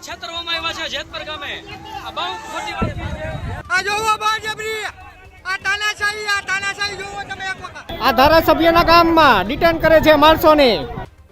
છેતરવામાં આવ્યા છે જેતપર ગામે. આ બહુ ખોટી વાત છે. આ જોવો બાજબરી આ તાનાશાહી જોવો તમે એક વખત. આ ધારાસભ્યના ગામમાં ડિટેન કરે છે માણસોને.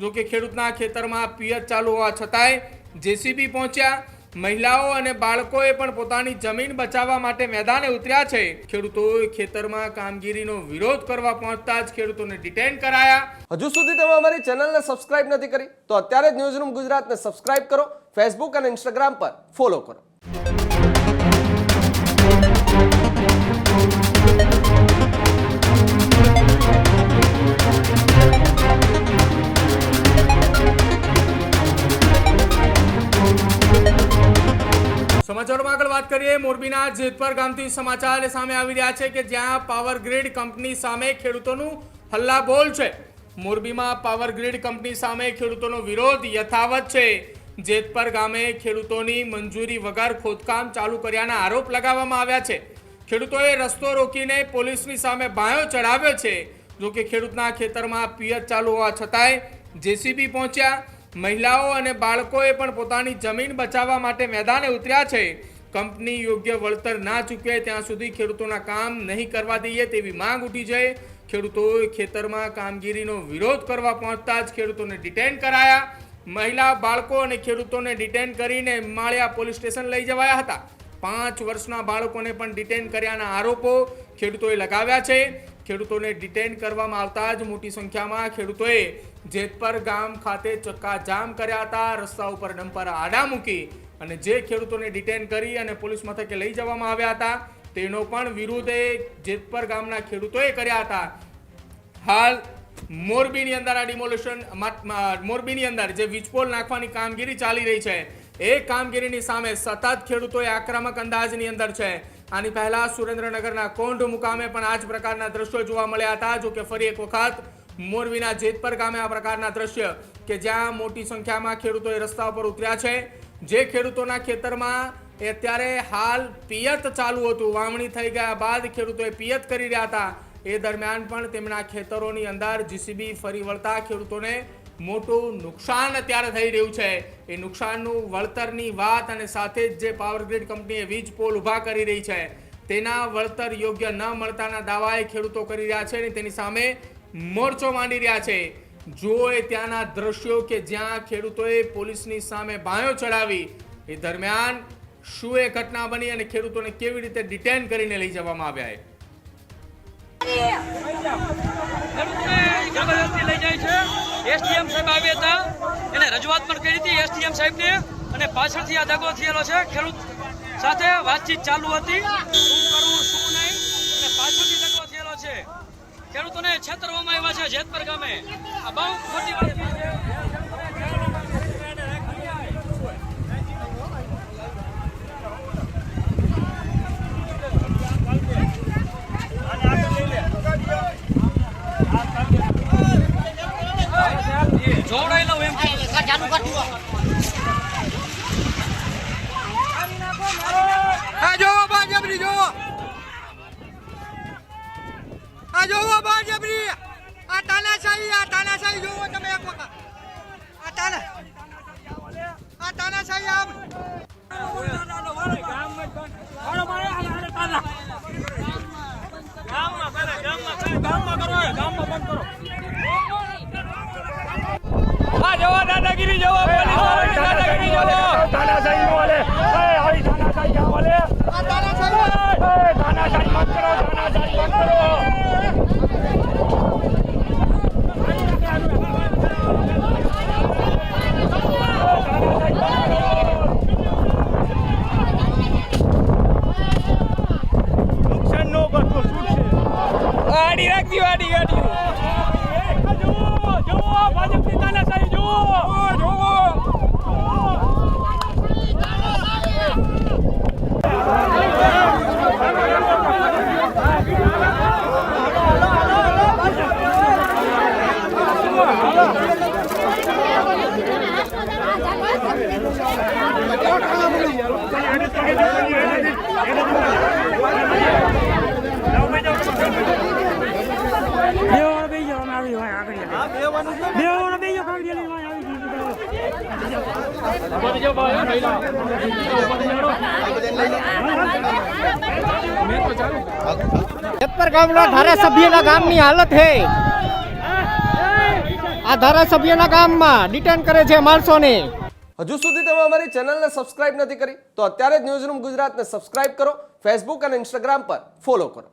જો કે ખેડૂતના ખેતરમાં પિયત ચાલુ હોવા છતાંય જેસીબી પહોંચ્યા. મહિલાઓ અને બાળકોએ પણ પોતાની જમીન બચાવવા માટે મેદાને ઉતર્યા છે. ખેડૂતોએ ખેતરમાં કામગીરીનો વિરોધ કરવા પહોંચતા જ ખેડૂતોને ડિટેન કરાયા. હજુ સુધી તમે અમારી ચેનલને સબસ્ક્રાઇબ નથી કરી તો અત્યારે જ ન્યૂઝરૂમ ગુજરાતને સબસ્ક્રાઇબ કરો, ફેસબુક અને ઇન્સ્ટાગ્રામ પર ફોલો કરો. સમાચારોમાં આગળ વાત કરીએ. મોરબીના જેતપર ગામથી સમાચાર સામે આવી રહ્યા છે કે જ્યાં પાવર ગ્રીડ કંપની સામે ખેડૂતોનું હલ્લાબોલ છે. મોરબીમાં પાવર ગ્રીડ કંપની સામે ખેડૂતોનો વિરોધ યથાવત છે. જેતપર ગામે ખેડૂતોની મંજૂરી વગર ખોદકામ ચાલુ કર્યાના આરોપ લગાવવામાં આવ્યા છે. ખેડૂતોએ રસ્તો રોકીને પોલીસની સામે બાયો ચડાવ્યો છે. જોકે ખેડૂતના ખેતરમાં પિયત ચાલુ હોવા છતાંય જેસીબી પહોંચ્યા. મહિલાઓ અને બાળકોએ પણ પોતાની જમીન બચાવવા માટે મેદાને ઉતર્યા છે. કંપની યોગ્ય વળતર ના ચૂકવે ત્યાં સુધી ખેડૂતોના કામ નહીં કરવા દઈએ તેવી માંગ ઉઠી છે. ખેડૂતોએ ખેતરમાં કામગીરીનો વિરોધ કરવા પહોંચતા જ ખેડૂતોને ડિટેન કરાયા. મહિલા, બાળકો અને ખેડૂતોને ડિટેન કરીને માળિયા પોલીસ સ્ટેશન લઈ જવાયા હતા. 5 વર્ષના બાળકોને પણ ડિટેન કર્યાના આરોપો ખેડૂતોએ લગાવ્યા છે. ખેડૂતોને ડિટેન કરવામાં આવતા જ મોટી સંખ્યામાં ખેડૂતોએ જેતપર ગામ ખાતે ચક્કાજામ કર્યા હતા. રસ્તા ઉપર ડમ્પર આડા મૂકી અને જે ખેડૂતોને ડિટેન કરી અને પોલીસ મથકે લઈ જવામાં આવ્યા હતા તેનો પણ વિરોધ જેતપર ગામના ખેડૂતોએ કર્યા હતા. હાલ મોરબીની અંદર આ ડિમોલેશન મોરબીની અંદર જે વીજપોલ નાખવાની કામગીરી ચાલી રહી છે એ કામગીરીની સામે સતત ખેડૂતોએ આક્રમક અંદાજની અંદર છે. આની પહેલા સુરેન્દ્રનગરના કોંઢ મુકામે પણ આ જ પ્રકારના દ્રશ્યો જોવા મળ્યા હતા. જો કે ફરી એક વખત મોરબીના જેતપર ગામે આ પ્રકારના દ્રશ્ય કે જ્યાં મોટી સંખ્યામાં ખેડૂતોએ રસ્તા ઉપર ઉતર્યા છે. જે ખેડૂતોના ખેતરમાં અત્યારે હાલ પિયત ચાલુ હતું, વાવણી થઈ ગયા બાદ ખેડૂતોએ પિયત કરી રહ્યા હતા, એ દરમિયાન પણ તેમના ખેતરોની અંદર જીસીબી ફરી વળતા ખેડૂતોને મોટું નુકસાન અત્યારે થઈ રહ્યું છે. એ નુકસાનનું વળતરની વાત અને સાથે જ જે પાવર ગ્રીડ કંપનીએ વીજ પોલ ઊભા કરી રહી છે તેના વળતર યોગ્ય ન મળતાના દાવાએ ખેડૂતો કરી રહ્યા છે અને તેની સામે મોરચો માંડી રહ્યા છે. જુઓ એ ત્યાંના દ્રશ્યો કે જ્યાં ખેડૂતોએ પોલીસની સામે બાયો ચડાવી. એ દરમિયાન શું એ ઘટના બની અને ખેડૂતોને કેવી રીતે ડિટેન કરીને લઈ જવામાં આવ્યા. લઈ જાય છે. એસડીએમ સાહેબ આવ્યા હતા, એને રજૂઆત પણ કરી હતી એસડીએમ સાહેબને, અને પાછળથી આ દગો થયેલો છે. ખેડૂત સાથે વાતચીત ચાલુ હતી, શું કરવું શું નહીં, અને પાછળથી દગો થયેલો છે. ખેડૂતોને છેતરવામાં આવ્યા છે જેતપર ગામે. આ બહુ ખોટી વાત છે. જોડાઈ લઉં એમ આ જોવો બાજબરી જોવો આ જોવો બાજબરી આ તાનાશાહી જોવો તમે એક વખત. આ તાનાશાહી આમ દાદાગીરી જવો, દાદાગીરી જવો, તાનાશાહી બોલે, આવી તાનાશાહી ક્યાં બોલે, તાનાશાહી મત કરો, તાનાશાહી મત કરો. નુકસાન નો કરતો શું છે? આડી રાખી આડી ગાડી જુઓ, ભાજપની તાનાશાહી જુઓ. જેતપર ગામના ધારાસભ્યના ગામની હાલત હે આ ધારાસભ્યના ગામમાં ડિટેન કરે છે માણસોને. હજુ સુધી તમે અમારી ચેનલને સબસ્ક્રાઇબ નથી કરી તો અત્યારે જ ન્યૂઝરૂમ ગુજરાતને સબસ્ક્રાઇબ કરો, ફેસબુક અને ઇન્સ્ટાગ્રામ પર ફોલો કરો.